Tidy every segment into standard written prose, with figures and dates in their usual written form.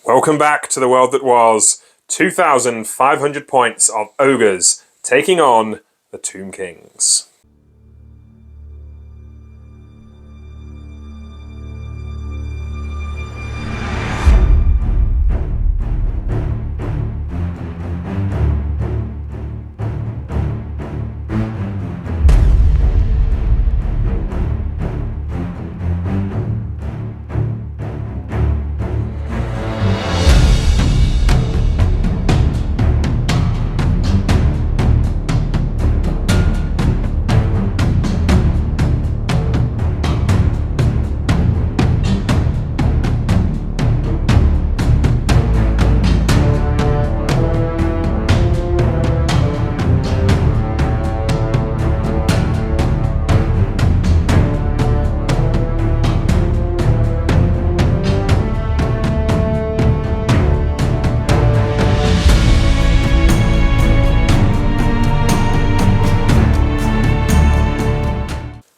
Welcome back to the world that was. 2,500 points of ogres taking on the Tomb Kings.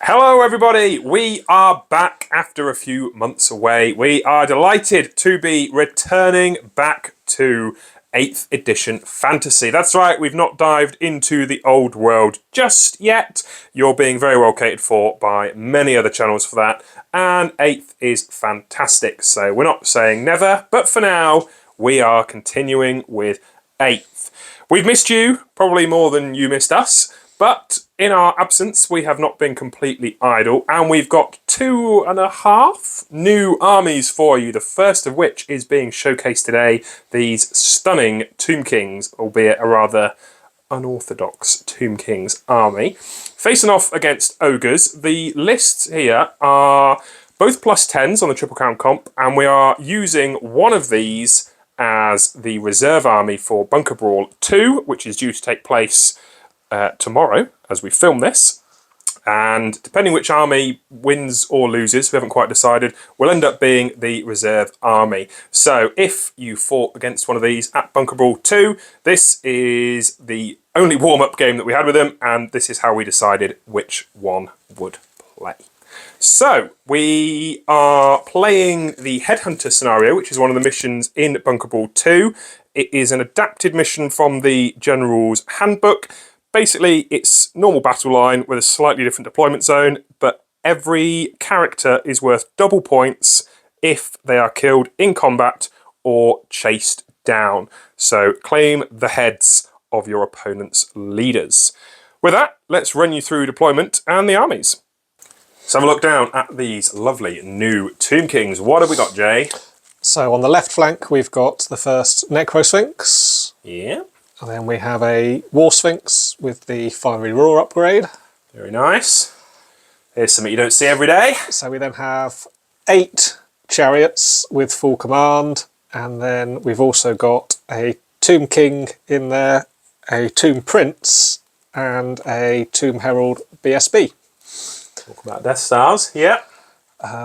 Hello everybody, we are back after a few months away. We are delighted to be returning back to 8th edition fantasy. That's right, we've not dived into the old world just yet. You're being very well catered for by many other channels for that, and 8th is fantastic. So we're not saying never, but for now we are continuing with 8th. We've missed you, probably more than you missed us, but in our absence, we have not been completely idle, and we've got 2.5 new armies for you, the first of which is being showcased today. These stunning Tomb Kings, albeit a rather unorthodox Tomb Kings army, facing off against ogres. The lists here are both +10s on the Triple Crown comp, and we are using one of these as the reserve army for Bunker Brawl 2, which is due to take place tomorrow as we film this, and depending which army wins or loses, we haven't quite decided, will end up being the reserve army. So if you fought against one of these at Bunker Brawl 2, this is the only warm-up game that we had with them, and this is how we decided which one would play. So we are playing the Headhunter scenario, which is one of the missions in Bunker Brawl 2. It is an adapted mission from the General's Handbook. Basically, it's normal battle line with a slightly different deployment zone, but every character is worth double points if they are killed in combat or chased down. So claim the heads of your opponent's leaders. With that, let's run you through deployment and the armies. Let's have a look down at these lovely new Tomb Kings. What have we got, Jay? So on the left flank, we've got the first Necro Sphinx. Yeah. And then we have a War Sphinx with the Fiery Roar upgrade. Very nice. Here's something you don't see every day. So we then have 8 chariots with full command, and then we've also got a Tomb King in there, a Tomb Prince, and a Tomb Herald BSB. Talk about Death Stars, yeah.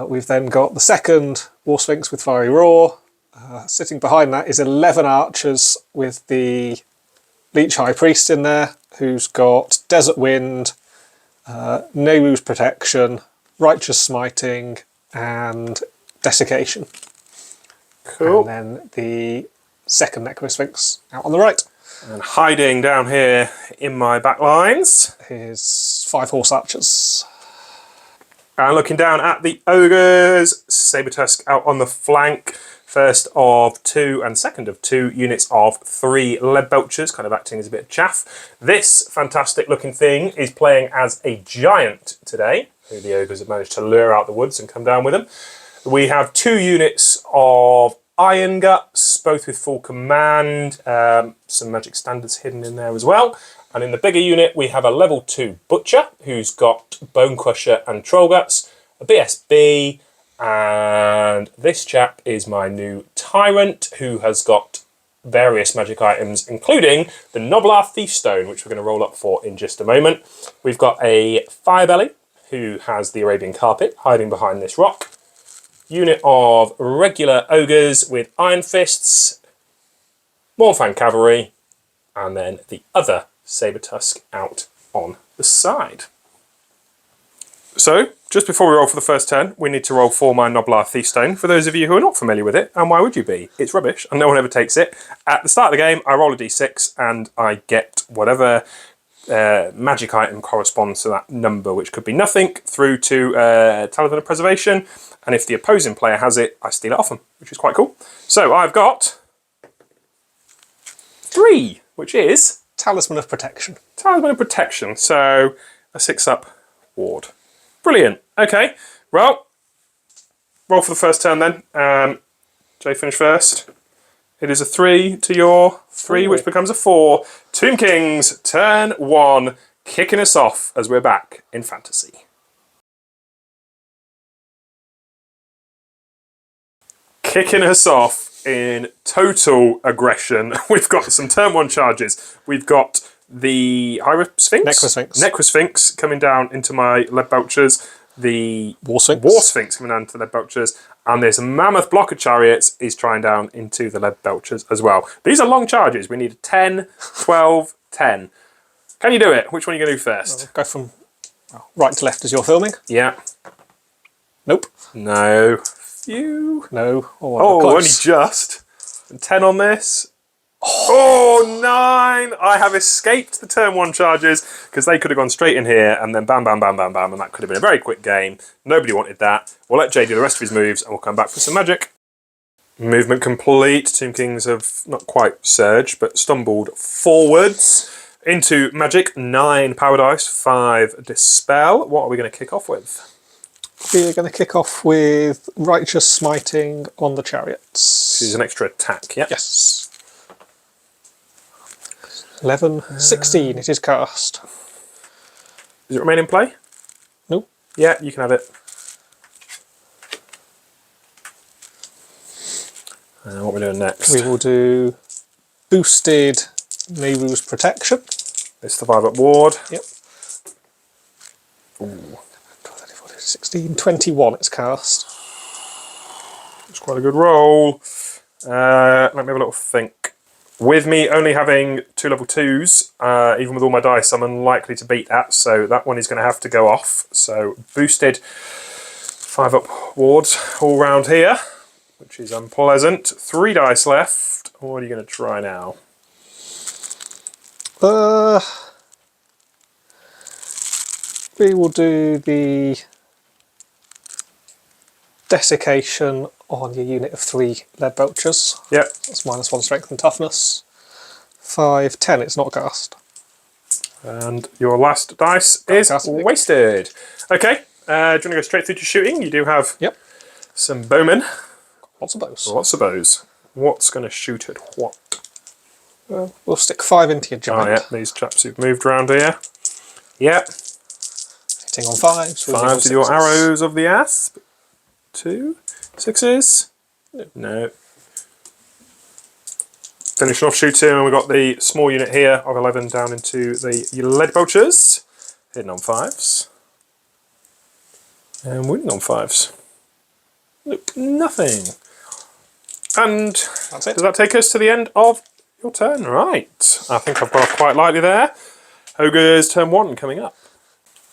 We've then got the second War Sphinx with Fiery Roar. Sitting behind that is 11 archers with the Leech High Priest in there, who's got Desert Wind, Nehru's Protection, Righteous Smiting, and Desiccation. Cool. And then the second Necro Sphinx out on the right. And hiding down here in my back lines Here's 5 Horse Archers. And looking down at the ogres, Sabertusk out on the flank. First of 2 and second of 2 units of 3 lead belchers, kind of acting as a bit of chaff. This fantastic looking thing is playing as a giant today, who the ogres have managed to lure out the woods and come down with them. We have 2 units of Iron Guts, both with full command, some magic standards hidden in there as well. And in the bigger unit, we have a level 2 Butcher, who's got Bone Crusher and Troll Guts, a BSB, and this chap is my new Tyrant, who has got various magic items, including the Noblar Thiefstone, which we're going to roll up for in just a moment. We've got a Firebelly, who has the Arabian Carpet, hiding behind this rock. Unit of regular ogres with Iron Fists, Mornfang Cavalry, and then the other Sabertusk out on the side. So, just before we roll for the first turn, we need to roll for my Noblar Thiefstone. For those of you who are not familiar with it, and why would you be? It's rubbish, and no one ever takes it. At the start of the game, I roll a d6, and I get whatever magic item corresponds to that number, which could be nothing, through to Talisman of Preservation, and if the opposing player has it, I steal it off them, which is quite cool. So, I've got 3, which is... Talisman of Protection. Talisman of Protection, so a 6-up ward. Brilliant. Okay, well, roll for the first turn then. Jay, finish first. It is a 3 to your 3, which becomes a 4. Tomb Kings, turn 1, kicking us off as we're back in Fantasy. Kicking us off in total aggression. We've got some turn 1 charges. We've got the Necrosphinx coming down into my lead belchers, the War Sphinx coming down into the lead belchers, and this mammoth block of chariots is trying down into the lead belchers as well. These are long charges. We need a 10, 12, 10. Can you do it? Which one are you going to do first? Go from right to left as you're filming. Yeah. Nope. No. Phew. No. Oh, only just. And 10 on this. Oh, 9! I have escaped the turn 1 charges because they could have gone straight in here and then bam, bam, bam, bam, bam, and that could have been a very quick game. Nobody wanted that. We'll let Jay do the rest of his moves and we'll come back for some magic. Movement complete. Tomb Kings have not quite surged, but stumbled forwards into magic. 9 power dice, 5 dispel. What are we going to kick off with? We're going to kick off with Righteous Smiting on the chariots. This is an extra attack, yeah? Yes. 11, 16, it is cast. Does it remain in play? Nope. Yeah, you can have it. What are we doing next? We will do Boosted Nehru's Protection. It's the 5-up ward. Yep. Ooh. 16, 21 it's cast. It's quite a good roll. Let me have a little think. With me only having 2 level 2s, even with all my dice, I'm unlikely to beat that, so that one is going to have to go off. So boosted 5-up wards all round here, which is unpleasant. 3 dice left. What are you going to try now? We will do the Desiccation on your unit of 3 lead belchers. Yep. That's -1 strength and toughness. 5, 10, it's not cast. And your last dice is wasted. Okay, do you want to go straight through to shooting? You do have some bowmen. Lots of bows. Lots of bows. What's going to shoot at what? We'll stick 5 into your giant. Oh yeah, these chaps who've moved around here. Yep. Hitting on 5s. 5s with your arrows of the asp. 2 6s. No. Finishing off shooting, and we've got the small unit here of 11 down into the lead belchers. Hitting on 5s. And winning on 5s. Nope, nothing. And that's it. Does that take us to the end of your turn? Right. I think I've got off quite lightly there. Ogre's turn 1 coming up.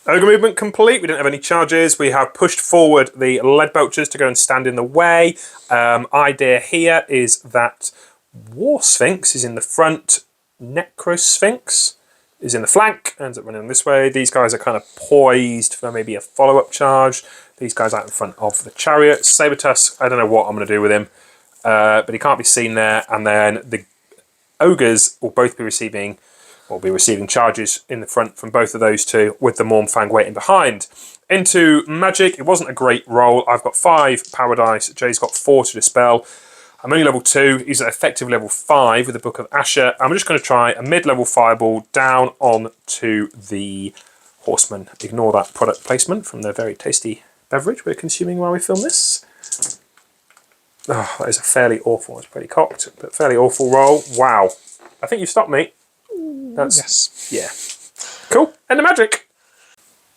Ogre movement complete. We don't have any charges. We have pushed forward the lead belchers to go and stand in the way. Idea here is that War Sphinx is in the front, Necrosphinx is in the flank, ends up running this way. These guys are kind of poised for maybe a follow-up charge. These guys out in front of the chariot. Sabertusk, I don't know what I'm going to do with him, but he can't be seen there. And then the ogres will both be receiving charges in the front from both of those two, with the Mornfang waiting behind. Into magic, it wasn't a great roll. I've got 5 power dice. Jay's got 4 to dispel. I'm only level 2. He's at effective level 5 with the Book of Asher. I'm just going to try a mid-level fireball down onto the horseman. Ignore that product placement from the very tasty beverage we're consuming while we film this. Oh, that is a fairly awful, it's pretty cocked, but fairly awful roll. Wow. I think you stopped me. That's, yes. Yeah. Cool. And the magic.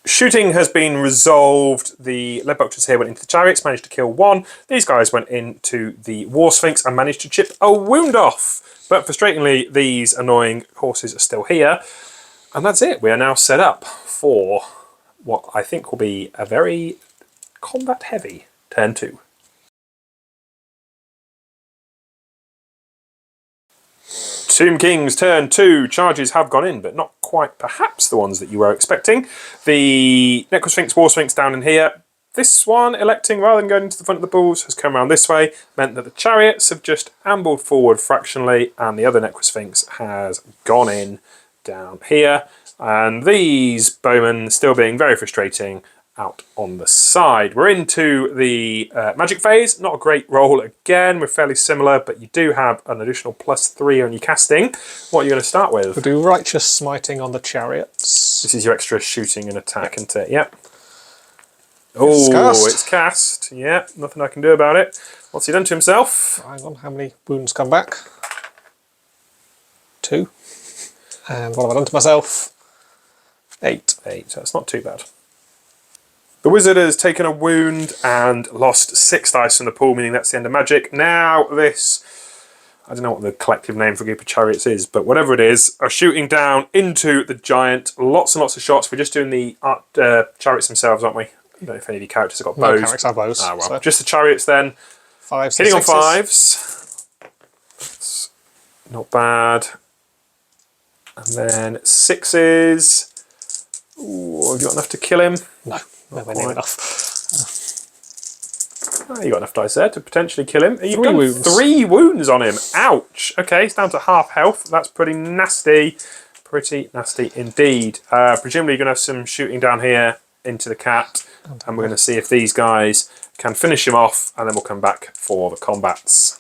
Shooting has been resolved. The lead belchers here went into the chariots, managed to kill 1. These guys went into the War Sphinx and managed to chip a wound off. But frustratingly, these annoying horses are still here. And that's it. We are now set up for what I think will be a very combat-heavy turn 2. Tomb King's turn 2. Charges have gone in, but not quite perhaps the ones that you were expecting. The Necrosphinx, War Sphinx down in here. This one, electing rather than going into the front of the bulls, has come around this way, meant that the chariots have just ambled forward fractionally, and the other Necrosphinx has gone in down here. And these bowmen, still being very frustrating, out on the side. We're into the magic phase. Not a great roll again. We're fairly similar, but you do have an additional +3 on your casting. What are you going to start with? We'll do Righteous Smiting on the chariots. This is your extra shooting and attack, isn't it? Yep. Oh, it's cast. Yeah, nothing I can do about it. What's he done to himself? Hang on, how many wounds come back? 2. And what have I done to myself? 8. 8. That's not too bad. The wizard has taken a wound and lost 6 dice from the pool, meaning that's the end of magic. Now this, I don't know what the collective name for a group of chariots is, but whatever it is, are shooting down into the giant. Lots and lots of shots. We're just doing the chariots themselves, aren't we? I don't know if any of your characters have got bows. No characters have bows. Ah, well. So. Just the chariots then. 5s. Hitting on 5s. That's not bad. And then 6s. Ooh, have you got enough to kill him? No. Nowhere near enough. You got enough dice there to potentially kill him. You've 3 done wounds. 3 wounds on him. Ouch. Okay, it's down to half health. That's pretty nasty. Pretty nasty indeed. Presumably you're going to have some shooting down here into the cat. And we're going to see if these guys can finish him off. And then we'll come back for the combats.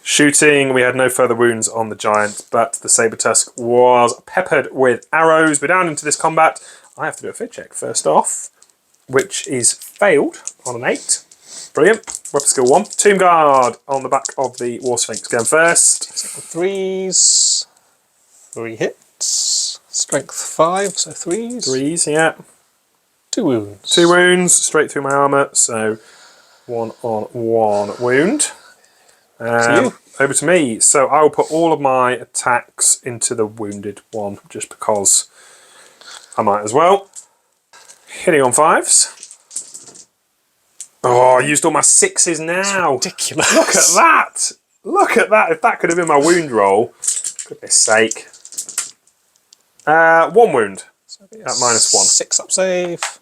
Shooting, we had no further wounds on the giant. But the Saber-tusk was peppered with arrows. We're down into this combat. I have to do a fit check first off, which is failed on an 8. Brilliant. Weapon skill 1. Tomb Guard on the back of the War Sphinx going first. 3s. 3 hits. Strength 5, so 3s. 3s, yeah. 2 wounds. 2 wounds straight through my armour, so 1 on 1 wound. Over to me. So I will put all of my attacks into the wounded one, just because I might as well. Hitting on 5s. Oh, I used all my 6s now. That's ridiculous. Look at that. Look at that. If that could have been my wound roll. Goodness sake. 1 wound So at -1. 6 up save.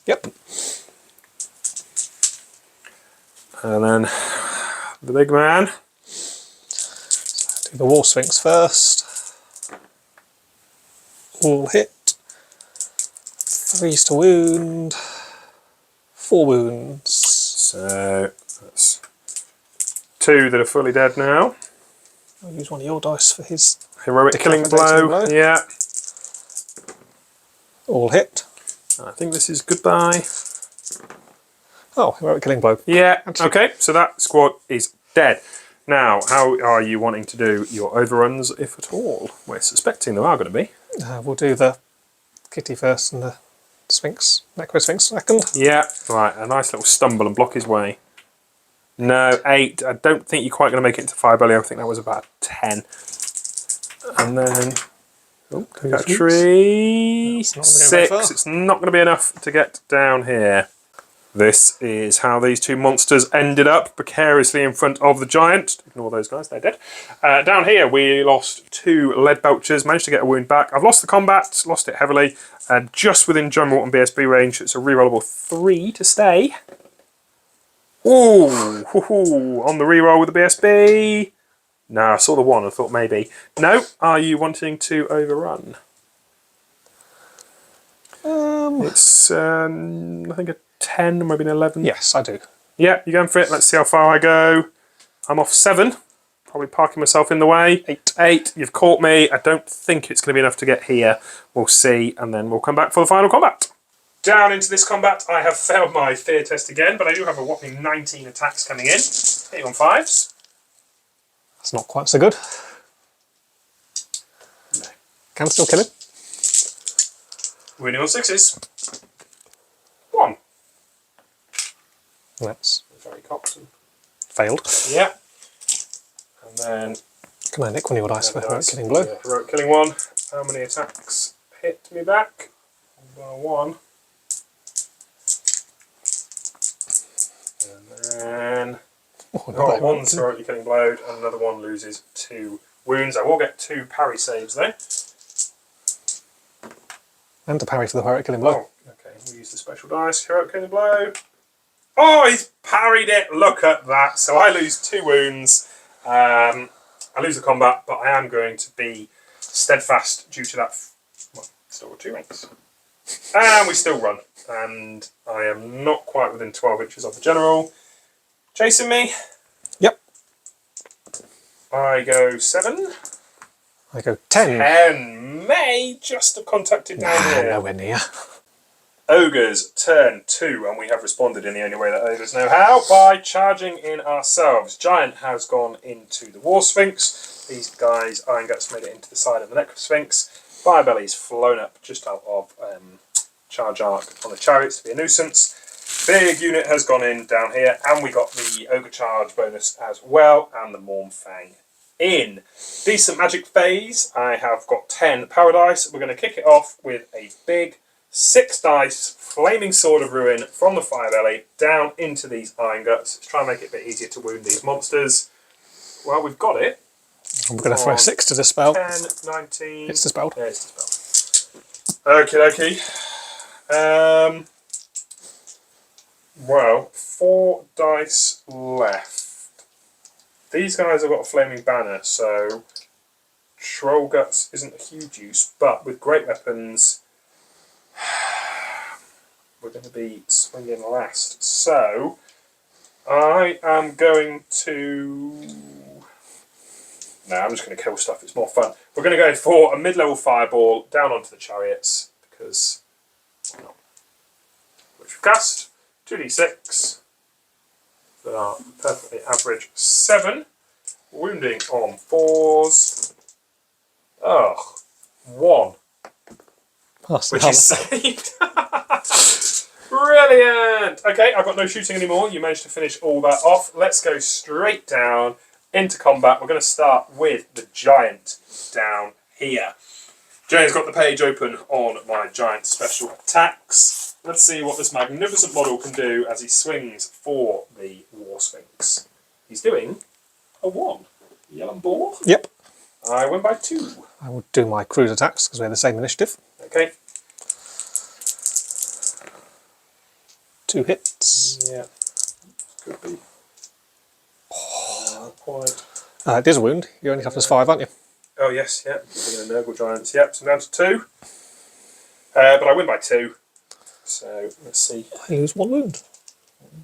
Yep. And then the big man. Do the War Sphinx first. All hit. 3s to wound. 4 wounds. So that's 2 that are fully dead now. I'll use one of your dice for his Heroic killing blow. Yeah. All hit. I think this is goodbye. Oh, heroic killing blow. Yeah. Okay, so that squad is dead. Now, how are you wanting to do your overruns, if at all? We're suspecting there are going to be. We'll do the kitty first and the Sphinx, Necrosphinx second. Yeah, right, a nice little stumble and block his way. No, 8. I don't think you're quite going to make it into Firebelly. I think that was about 10. And then, oh, that tree, 6. It's not going to be enough to get down here. This is how these 2 monsters ended up precariously in front of the giant. Ignore those guys, they're dead. Down here we lost 2 lead belchers, managed to get a wound back. I've lost the combat, lost it heavily, just within general and BSB range. It's a rerollable 3 to stay. Ooh, on the reroll with the BSB. No, I saw the 1, I thought maybe. No, are you wanting to overrun? It's, I think a 10, maybe an 11. Yes, I do. Yeah, you're going for it. Let's see how far I go. I'm off 7. Probably parking myself in the way. 8. 8. You've caught me. I don't think it's going to be enough to get here. We'll see, and then we'll come back for the final combat. Down into this combat, I have failed my fear test again, but I do have a whopping 19 attacks coming in. Hitting on 5s. That's not quite so good. No. Can still kill him. Winning on 6s. 1. That's Very coxswain. failed. Yeah. And then Can I nick one of your dice for heroic killing blow? Yeah, heroic killing 1. How many attacks hit me back? Well, 1. And another one heroically killing blow, and another one loses 2 wounds. I will get 2 parry saves though. And a parry for the heroic killing blow. Oh, okay. We'll use the special dice. Heroic killing blow. Oh, he's parried it. Look at that. So I lose 2 wounds. I lose the combat, but I am going to be steadfast due to that. Well, still got 2 ranks. And we still run. And I am not quite within 12 inches of the general. Chasing me. Yep. I go 7. I go 10. 10 may just have contacted down here. Nowhere near. Ogre's turn 2, and we have responded in the only way that ogres know how, by charging in ourselves. Giant has gone into the War Sphinx. These guys, Iron Guts, made it into the side of the Necro Sphinx. Firebelly's flown up just out of charge arc on the chariots to be a nuisance. Big unit has gone in down here, and we got the Ogre charge bonus as well, and the Mormfang in. Decent magic phase. I have got 10 paradise. We're going to kick it off with a big 6 dice flaming sword of ruin from the Firebelly down into these Iron Guts. Let's try and make it a bit easier to wound these monsters. Well, we've got it. I'm going to throw 6 to dispel. 10, 19. It's dispelled. Yeah, it's dispelled. Okie dokie. Well, 4 dice left. These guys have got a flaming banner, so Troll Guts isn't a huge use, but with great weapons, we're going to be swinging last. So, I am going to... No, I'm just going to kill stuff, it's more fun. We're going to go for a mid-level fireball down onto the chariots, because why not? Which we cast, 2d6. They are perfectly average 7. Wounding on 4s. Ugh, 1. Which is saved. Brilliant! Okay, I've got no shooting anymore. You managed to finish all that off. Let's go straight down into combat. We're going to start with the giant down here. Jane's got the page open on my giant special attacks. Let's see what this magnificent model can do as he swings for the War Sphinx. He's doing a 1. Yellow ball. Yep. I win by 2. I will do my cruise attacks because we have the same initiative. Okay. 2 hits. Yeah. Could be. Point. It is a wound. You only have us 5, aren't you? Oh yes, yeah. We're going to Nurgle Giants. Yep, so I'm down to 2. But I win by 2. So let's see. I lose 1 wound.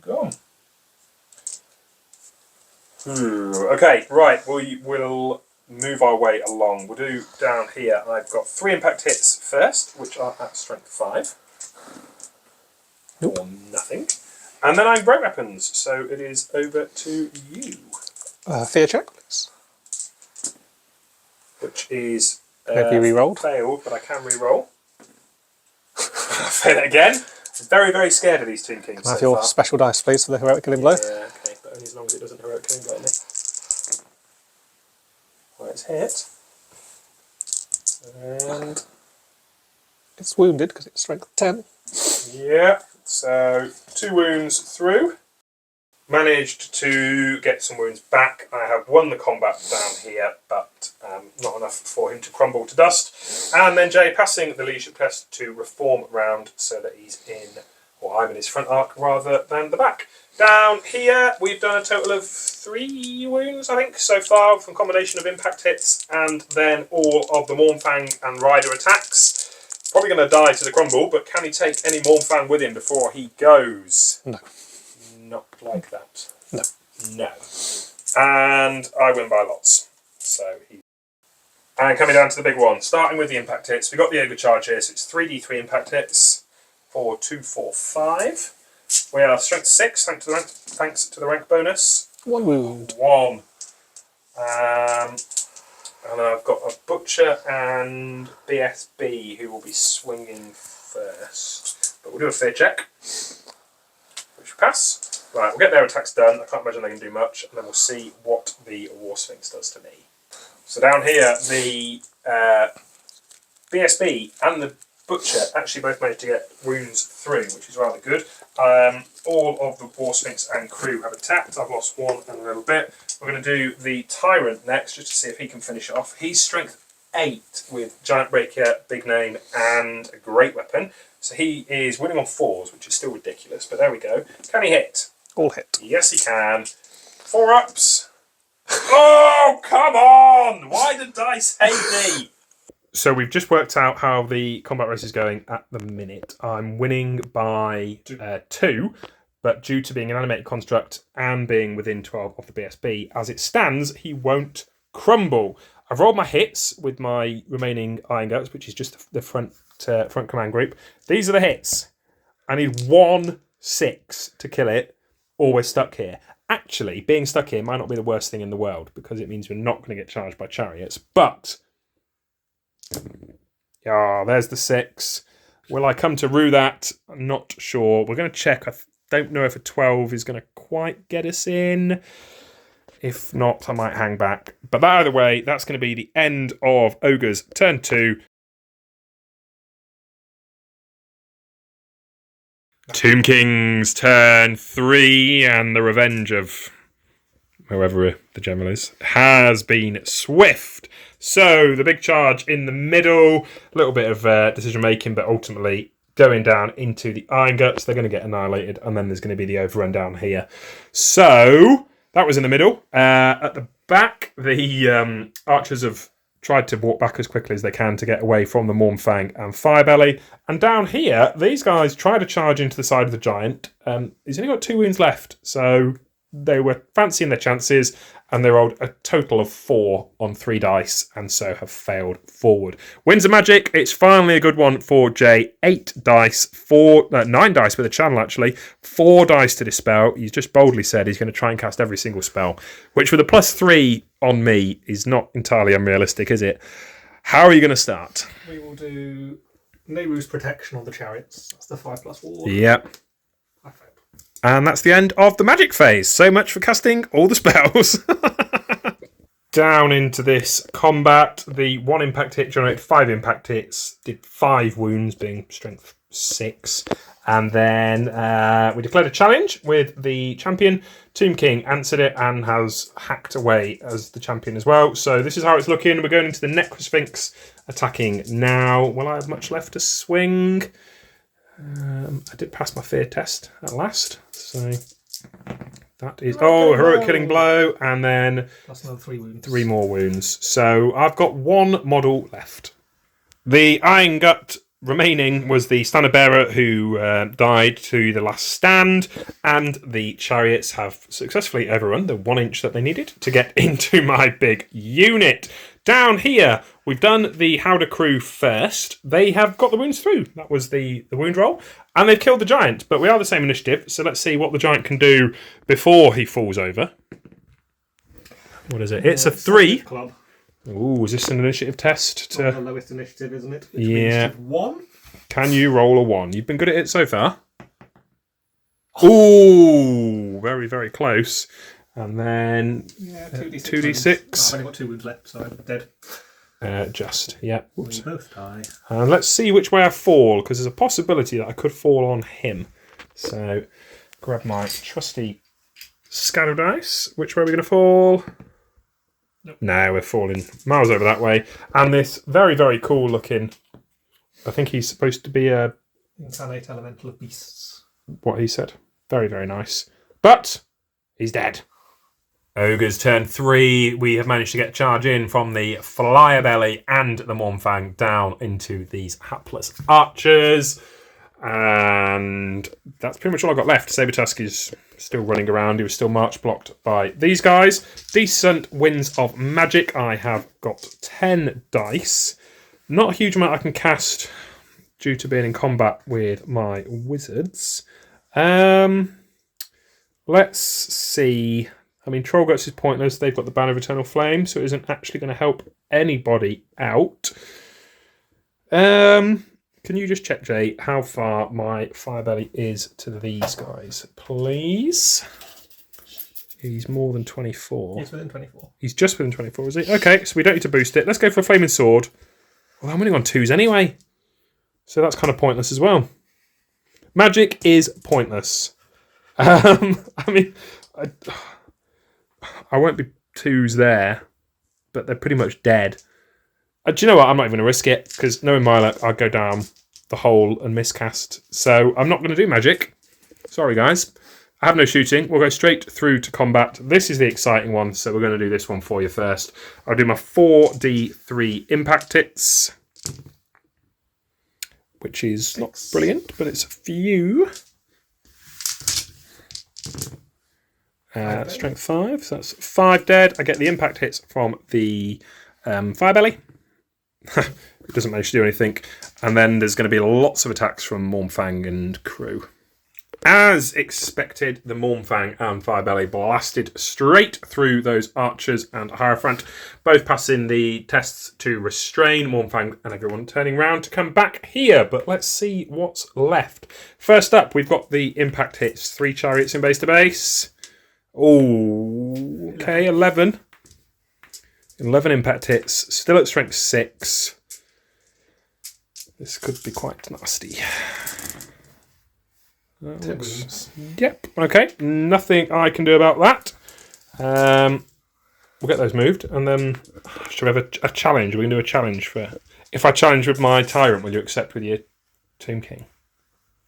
Gone. Okay, right. We'll move our way along. We'll do down here. I've got 3 impact hits first, which are at strength 5. Nope. Or nothing. And then I'm great weapons, so it is over to you. Fear check, please. Which is Maybe re-rolled. failed, but I can re-roll. I'll say that again. I'm very, very scared of these Tomb Kings. Can I have your special dice, please, for the heroic killing blow? Yeah, okay, but only as long as it doesn't heroic killing blow me. Well, it's hit. And It's wounded because it's strength 10. yeah, so 2 wounds through. Managed to get some wounds back. I have won the combat down here, but not enough for him to crumble to dust. And then Jay passing the leadership test to reform round so that he's in, or I'm in his front arc rather than the back. Down here, we've done a total of 3 wounds, I think, so far, from a combination of impact hits and then all of the Mormfang and Rider attacks. Probably going to die to the crumble, but can he take any Mormfang with him before he goes? No. Not like that. No. No. And I win by lots. So and coming down to the big one, starting with the impact hits. We've got the Ogre charge here, so it's 3d3 impact hits for 2, 4, 5. We are strength 6, thanks to the rank bonus. 1 wound. 1. And I've got a Butcher and BSB who will be swinging first. But we'll do a fear check, which we pass. Right, we'll get their attacks done. I can't imagine they can do much, and then we'll see what the War Sphinx does to me. So down here, the BSB and the Butcher actually both managed to get wounds through, which is rather good. All of the War Sphinx and crew have attacked. I've lost one and a little bit. We're going to do the Tyrant next, just to see if he can finish it off. He's strength 8 with Giant Breaker, Big Name, and a Great Weapon. So he is winning on 4s, which is still ridiculous, but there we go. Can he hit? All hit. Yes, he can. 4 ups. Oh, come on! Why do dice hate me? So we've just worked out how the combat race is going at the minute. I'm winning by 2, but due to being an animated construct and being within 12 of the BSB, as it stands, he won't crumble. I've rolled my hits with my remaining Iron Guts, which is just the front command group. These are the hits. I need 1 6 to kill it, or we're stuck here. Actually, being stuck here might not be the worst thing in the world, because it means we're not going to get charged by chariots, but... yeah, there's the 6. Will I come to rue that? I'm not sure. We're going to check. I don't know if a 12 is going to quite get us in. If not, I might hang back. But either way, that's going to be the end of Ogre's turn 2. Tomb King's turn 3, and the revenge of whoever the general is has been swift. So the big charge in the middle, a little bit of decision making, but ultimately going down into the Iron Guts. They're going to get annihilated, and then there's going to be the overrun down here. So that was in the middle. At the back, the archers have tried to walk back as quickly as they can to get away from the Mornfang and Firebelly. And down here, these guys try to charge into the side of the giant. He's only got 2 wounds left, so they were fancying their chances, and they rolled a total of 4 on 3 dice, and so have failed forward. Winds of Magic, it's finally a good one for Jay. 8 dice, 9 dice with a channel actually, 4 dice to dispel. He's just boldly said he's going to try and cast every single spell, which with a +3 on me is not entirely unrealistic, is it? How are you going to start? We will do Nehru's Protection on the chariots. That's the 5+4. Yep. And that's the end of the magic phase. So much for casting all the spells. Down into this combat. The 1 impact hit generated 5 impact hits. Did 5 wounds, being strength 6. And then we declared a challenge with the champion. Tomb King answered it and has hacked away as the champion as well. So this is how it's looking. We're going into the Necrosphinx attacking now. Will I have much left to swing? I did pass my fear test at last, so that is heroic killing blow, and then that's another 3 wounds. 3 more wounds. So I've got 1 model left. The Iron Gut remaining was the standard bearer who died to the last stand, and the chariots have successfully overrun the 1 inch that they needed to get into my big unit. Down here, we've done the Howder crew first. They have got the wounds through. That was the wound roll. And they've killed the giant, but we are the same initiative, so let's see what the giant can do before he falls over. What is it? It's a 3. Club. Ooh, is this an initiative test? The lowest initiative, isn't it? Which yeah. means 1. Can you roll a 1? You've been good at it so far. Ooh, very, very close. And then 2d6. I've only got 2 wounds left, so I'm dead. Just, yeah. Oops. We both die. And let's see which way I fall, because there's a possibility that I could fall on him. So, grab my trusty scatter dice. Which way are we going to fall? Nope. No, we're falling miles over that way. And this very, very cool looking, I think he's supposed to be a... Incarnate Elemental of Beasts. What he said. Very, very nice. But he's dead. Ogre's turn 3. We have managed to get a charge in from the Firebelly and the Mornfang down into these hapless archers. And that's pretty much all I've got left. Sabertusk is still running around. He was still march blocked by these guys. Decent winds of magic. I have got 10 dice. Not a huge amount I can cast due to being in combat with my wizards. Let's see. I mean, Trollguts is pointless. They've got the Banner of Eternal Flame, so it isn't actually going to help anybody out. Can you just check, Jay, how far my Firebelly is to these guys, please? He's more than 24. He's within 24. He's just within 24, is he? Okay, so we don't need to boost it. Let's go for a Flaming Sword. Well, I'm winning on 2s anyway, so that's kind of pointless as well. Magic is pointless. I mean, I won't be 2s there, but they're pretty much dead. Do you know what? I'm not even going to risk it, because knowing my luck, I'll go down the hole and miscast. So I'm not going to do magic. Sorry, guys. I have no shooting. We'll go straight through to combat. This is the exciting one, so we're going to do this one for you first. I'll do my 4d3 impact hits, which is not brilliant, but it's a few. Strength 5, so that's 5 dead. I get the impact hits from the fire belly. It doesn't manage to do anything. And then there's going to be lots of attacks from Mormfang and crew. As expected, the Mormfang and Firebelly blasted straight through those archers and Hierophant, both passing the tests to restrain. Mormfang and everyone turning round to come back here, but let's see what's left. First up, we've got the impact hits. 3 chariots in base to base. Oh, okay, 11. 11 impact hits, still at strength 6. This could be quite nasty. Yep, okay, nothing I can do about that. We'll get those moved, and then should we have a challenge? We can do a challenge for... If I challenge with my Tyrant, will you accept with your Tomb King?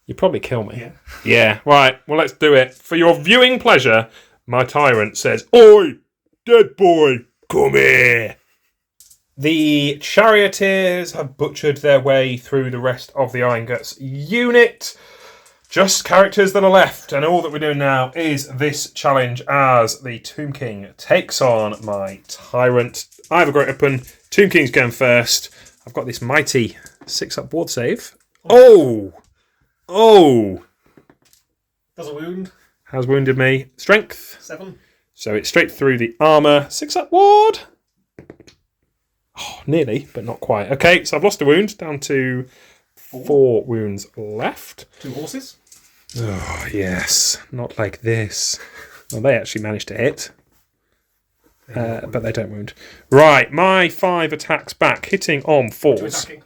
You'd probably kill me. Yeah, right, well, let's do it. For your viewing pleasure, my Tyrant says, "Oi, dead boy, come here." The Charioteers have butchered their way through the rest of the Iron Guts unit. Just characters that are left, and all that we're doing now is this challenge as the Tomb King takes on my Tyrant. I have a great weapon. Tomb King's going first. I've got this mighty 6-up ward save. Oh! Does a wound. Has wounded me. Strength. 7. So it's straight through the armour. 6-up ward. Oh, nearly, but not quite. Okay, so I've lost a wound, down to 4 wounds left. 2 horses. Oh, yes. Not like this. Well, they actually managed to hit. But they don't wound. Right, my 5 attacks back, hitting on 4s.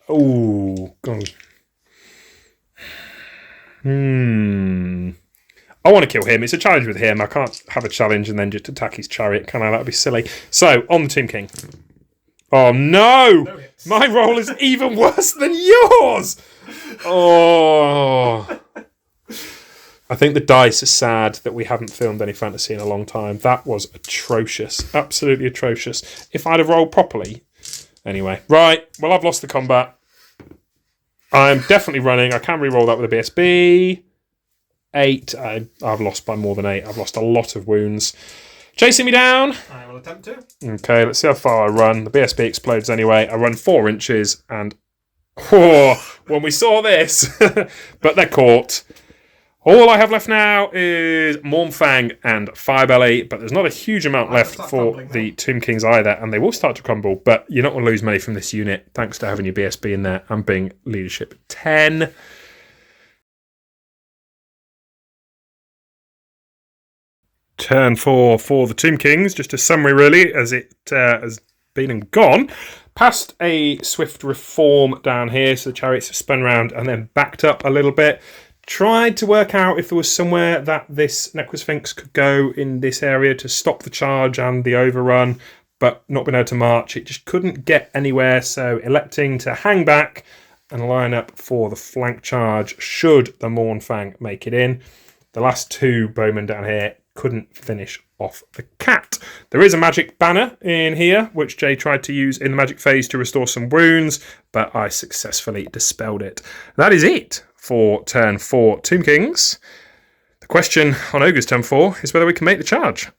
Oh, God. I want to kill him. It's a challenge with him. I can't have a challenge and then just attack his chariot, can I? That would be silly. So, on the Tomb King. Oh, no! My roll is even worse than yours! Oh. I think the dice are sad that we haven't filmed any fantasy in a long time. That was atrocious. Absolutely atrocious. If I'd have rolled properly. Anyway. Right. Well, I've lost the combat. I'm definitely running. I can re-roll that with a BSB. 8. I've lost by more than 8. I've lost a lot of wounds. Chasing me down. I will attempt to. Okay, let's see how far I run. The BSB explodes anyway. I run 4 inches and... Oh, when we saw this. But they're caught. All I have left now is Mormfang and Firebelly, but there's not a huge amount left for the Tomb Kings either, and they will start to crumble, but you're not going to lose money from this unit, thanks to having your BSB in there and being leadership 10. Turn 4 for the Tomb Kings, just a summary really, as it has been and gone. Past a swift reform down here, so the chariots have spun around and then backed up a little bit. Tried to work out if there was somewhere that this Necrosphinx could go in this area to stop the charge and the overrun, but not been able to march. It just couldn't get anywhere, so electing to hang back and line up for the flank charge should the Mornfang make it in. The last 2 bowmen down here couldn't finish off the cat. There is a magic banner in here, which Jay tried to use in the magic phase to restore some wounds, but I successfully dispelled it. That is it for turn 4 Tomb Kings. The question on Ogre's turn 4 is whether we can make the charge.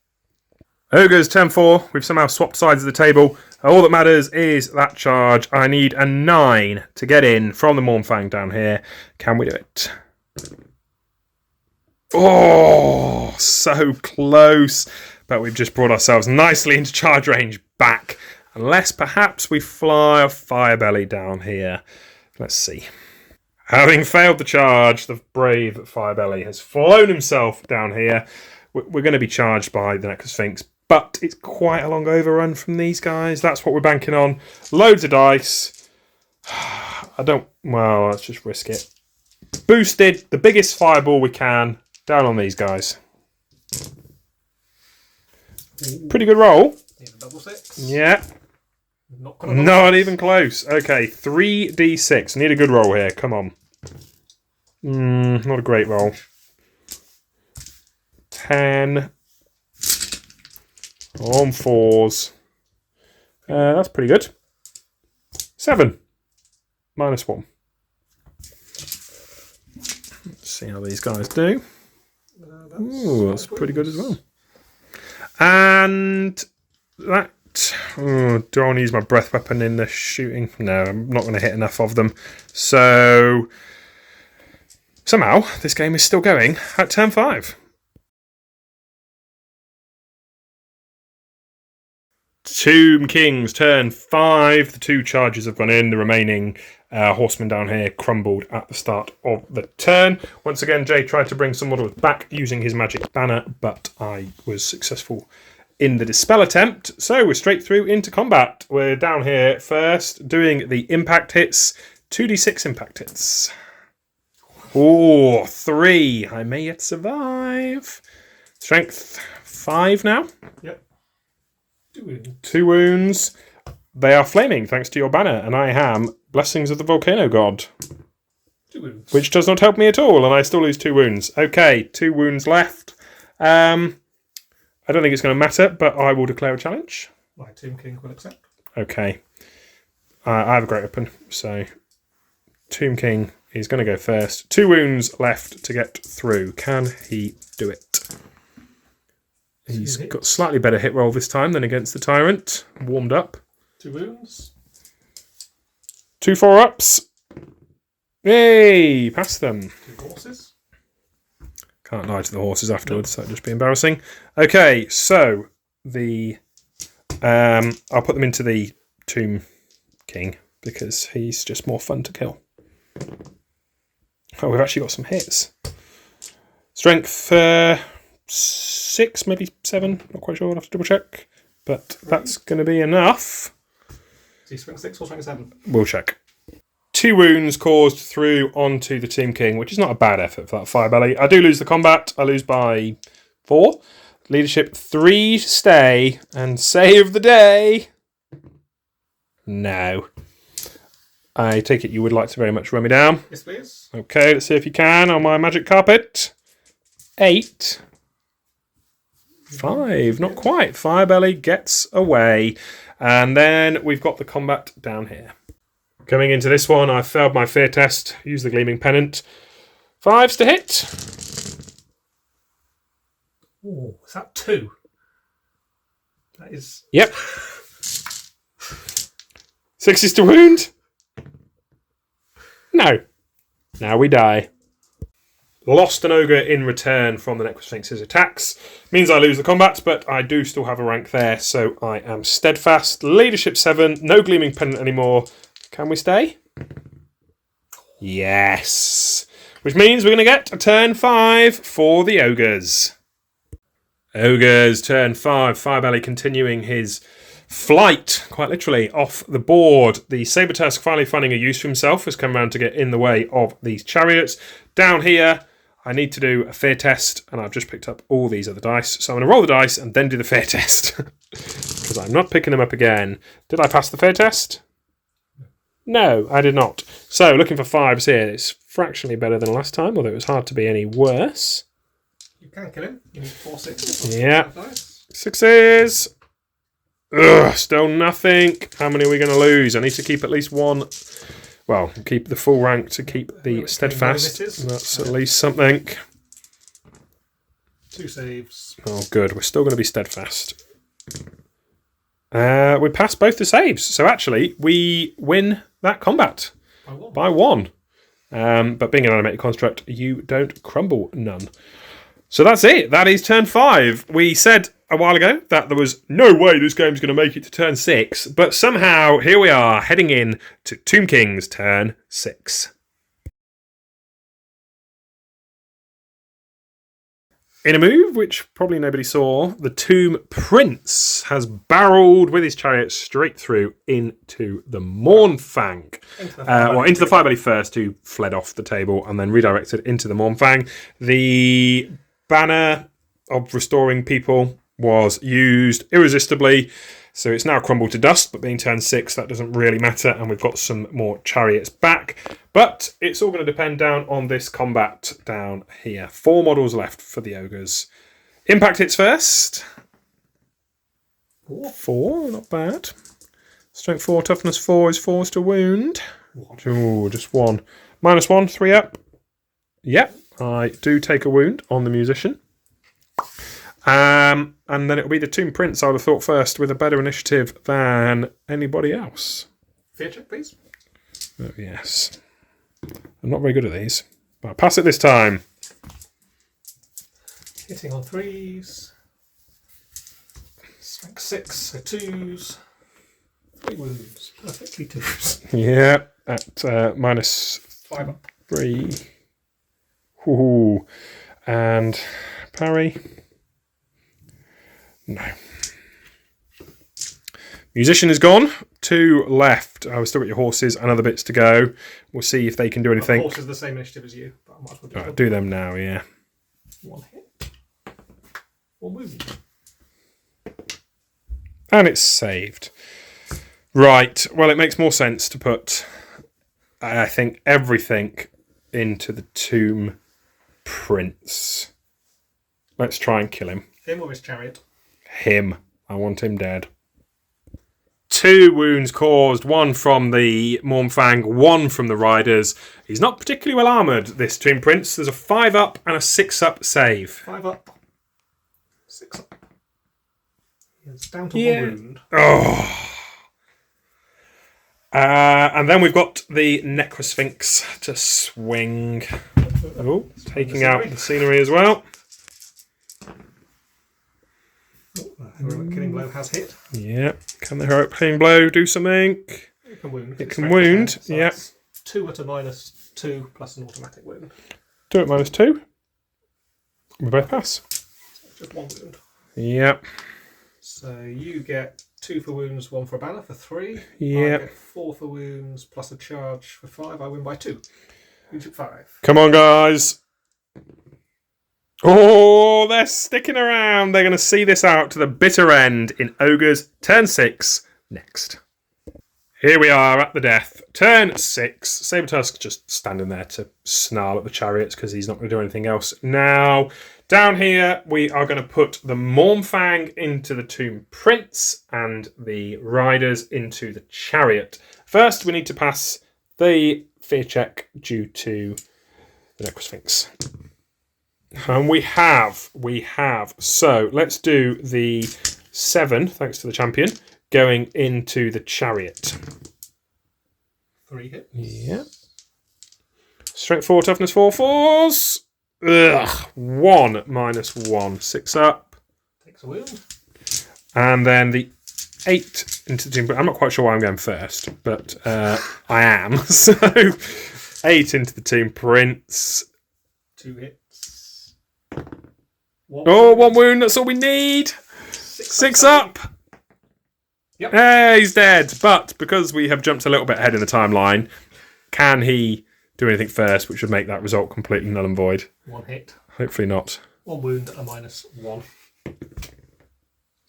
Ogre's turn 4, we've somehow swapped sides of the table. All that matters is that charge. I need a 9 to get in from the Mornfang down here. Can we do it? Oh, so close. But we've just brought ourselves nicely into charge range back. Unless perhaps we fly a Firebelly down here. Let's see. Having failed the charge, the brave Firebelly has flown himself down here. We're going to be charged by the Necrosphinx, but it's quite a long overrun from these guys. That's what we're banking on. Loads of dice. Well, let's just risk it. boosted the biggest fireball we can down on these guys. Pretty good roll. Need a double 6. Yeah. Not even close. Okay, 3d6. Need a good roll here. Come on. Not a great roll. 10. On 4s. That's pretty good. 7. -1. Let's see how these guys do. Ooh, that's pretty good as well. And that... Oh, do I want to use my breath weapon in the shooting? No, I'm not going to hit enough of them. So, somehow, this game is still going at turn 5. Tomb Kings, turn 5. The 2 charges have gone in. The remaining horsemen down here crumbled at the start of the turn. Once again, Jay tried to bring some order back using his magic banner, but I was successful in the dispel attempt. So we're straight through into combat. We're down here first doing the impact hits. 2d6 impact hits. Oh, 3. I may yet survive. Strength 5 now. Yep. 2 wounds. 2 wounds. They are flaming thanks to your banner, and I am Blessings of the Volcano God. 2 wounds. Which does not help me at all, and I still lose 2 wounds. Okay, 2 wounds left. I don't think it's going to matter, but I will declare a challenge. My Tomb King will accept. Okay. I have a great weapon, so Tomb King is going to go first. 2 wounds left to get through. Can he do it? He's got slightly better hit roll this time than against the Tyrant. Warmed up. 2 wounds. 2 4-ups. Yay! Pass them. 2 horses. Can't lie to the horses afterwards, that'd just be embarrassing. Okay, so the I'll put them into the Tomb King because he's just more fun to kill. Oh, we've actually got some hits. Strength 6, maybe 7, not quite sure, I'll have to double check. But that's going to be enough. Is he strength 6 or strength 7? We'll check. 2 wounds caused through onto the Tomb King, which is not a bad effort for that Firebelly. I do lose the combat. I lose by 4. Leadership 3 to stay. And save the day. No. I take it you would like to very much run me down. Yes, please. Okay, let's see if you can on my magic carpet. 8. 5. Not quite. Firebelly gets away. And then we've got the combat down here. Coming into this one, I failed my fear test. Use the Gleaming Pennant. 5s to hit. Oh, is that 2? That is... Yep. 6s to wound. No. Now we die. Lost an Ogre in return from the Necrosphinx's attacks. Means I lose the combat, but I do still have a rank there, so I am steadfast. Leadership 7. No Gleaming Pennant anymore. Can we stay? Yes. Which means we're going to get a turn 5 for the Ogres. Ogres, turn 5. Firebelly continuing his flight, quite literally, off the board. The Sabertusk finally finding a use for himself has come around to get in the way of these chariots. Down here, I need to do a fear test, and I've just picked up all these other dice. So I'm going to roll the dice and then do the fear test. Because I'm not picking them up again. Did I pass the fear test? No, I did not. So, looking for 5s here. It's fractionally better than last time, although it was hard to be any worse. You can kill him. You need 4 6s. Yeah. 6s. Ugh, still nothing. How many are we going to lose? I need to keep at least 1. Well, keep the full rank to keep the steadfast. That's at least something. 2 saves. Oh, good. We're still going to be steadfast. We passed both the saves. So actually, we win that combat. By 1. But being an animated construct, you don't crumble none. So that's it. That is turn 5. We said a while ago that there was no way this game's going to make it to turn 6. But somehow, here we are, heading in to Tomb King's turn 6. In a move which probably nobody saw, the Tomb Prince has barreled with his chariot straight through into the Mournfang. Into the Firebelly first, who fled off the table and then redirected into the Mournfang. The banner of restoring people was used irresistibly, so it's now crumbled to dust, but being turn 6, that doesn't really matter, and we've got some more chariots back. But it's all going to depend down on this combat down here. 4 models left for the Ogres. Impact hits first. 4, not bad. Strength 4, toughness 4 is forced to wound. Oh, just 1. -1, 3 up. Yep, I do take a wound on the musician. And then it'll be the Tomb Prince, I would have thought, first, with a better initiative than anybody else. Fear check, please. Oh, yes. I'm not very good at these, but I'll pass it this time. Hitting on 3s. Strength 6, so 2s. 3 wounds. Perfectly 2s. Yeah, at -5 up. 3. Ooh. And parry. No. Musician is gone. 2 left. I've still got your horses and other bits to go. We'll see if they can do anything. The horse is the same initiative as you, but I might as well do Right, do them now, yeah. 1 hit. 1 wound. And it's saved. Right. Well, it makes more sense to put, I think, everything into the Tomb Prince. Let's try and kill him. Him or his chariot? Him. I want him dead. 2 wounds caused, 1 from the Mournfang, 1 from the riders. He's not particularly well armoured, this Tomb Prince. There's a 5 up and a 6 up save. 5 up. 6 up. It's down to 1 wound. Oh. And then we've got the Necrosphinx to swing. Oh, taking out the scenery as well. Heroic Killing Blow has hit. Yeah. Can the Heroic Killing Blow do something? It can wound. It can wound, So yeah. 2 at a -2 plus an automatic wound. 2 at -2. We both pass. So just 1 wound. Yep. So you get 2 for wounds, 1 for a banner for 3. Yep. I get 4 for wounds plus a charge for 5. I win by 2. You took 5. Come on, guys. Oh, they're sticking around. They're going to see this out to the bitter end in Ogre's turn 6 next. Here we are at the death. Turn 6. Sabertusk just standing there to snarl at the chariots because he's not going to do anything else. Now, down here, we are going to put the Mournfang into the Tomb Prince and the riders into the chariot. First, we need to pass the fear check due to the Necrosphinx. And we have. So let's do the 7, thanks to the champion, going into the chariot. 3 hits. Yeah. Strength 4, toughness 4, 4s. Ugh. 1 -1, 6 up. Takes a wound. And then the 8 into the Tomb. I'm not quite sure why I'm going first, but I am. So 8 into the Tomb Prince. 2 hits. 1 wound, that's all we need. 6 up. Yep. Hey, he's dead. But because we have jumped a little bit ahead in the timeline, can he do anything first, which would make that result completely null and void? 1 hit. Hopefully not. 1 wound at a -1.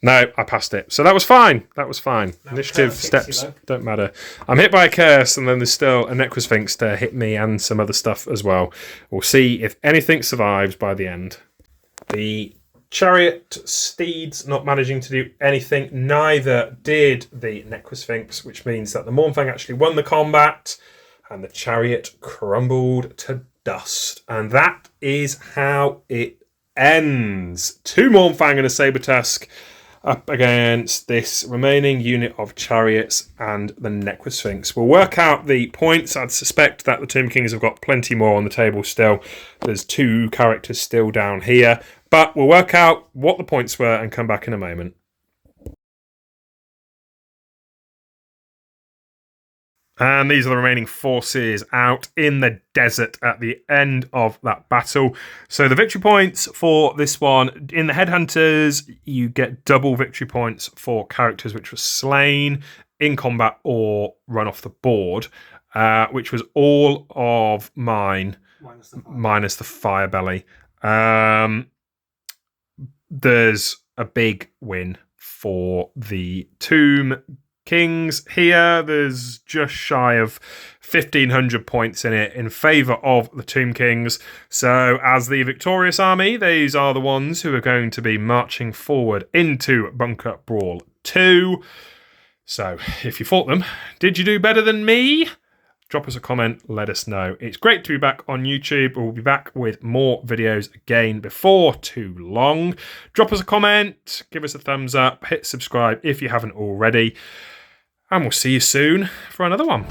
No, I passed it. So that was fine. Now Initiative curse hits steps you, though. don't matter. I'm hit by a curse, and then there's still a Necrosphinx to hit me and some other stuff as well. We'll see if anything survives by the end. The chariot steeds not managing to do anything. Neither did the Necrosphinx, which means that the Mournfang actually won the combat, and the chariot crumbled to dust. And that is how it ends. 2 Mournfang and a Sabertusk up against this remaining unit of chariots and the Necrosphinx. We'll work out the points. I'd suspect that the Tomb Kings have got plenty more on the table still. There's 2 characters still down here. But we'll work out what the points were and come back in a moment. And these are the remaining forces out in the desert at the end of that battle. So the victory points for this one, in the Headhunters, you get double victory points for characters which were slain in combat or run off the board, which was all of mine, minus the fire belly. There's a big win for the Tomb Kings here. There's just shy of 1,500 points in it in favour of the Tomb Kings. So as the victorious army, these are the ones who are going to be marching forward into Bunker Brawl 2. So if you fought them, did you do better than me? Drop us a comment, let us know. It's great to be back on YouTube. We'll be back with more videos again before too long. Drop us a comment, give us a thumbs up, hit subscribe if you haven't already. And we'll see you soon for another one.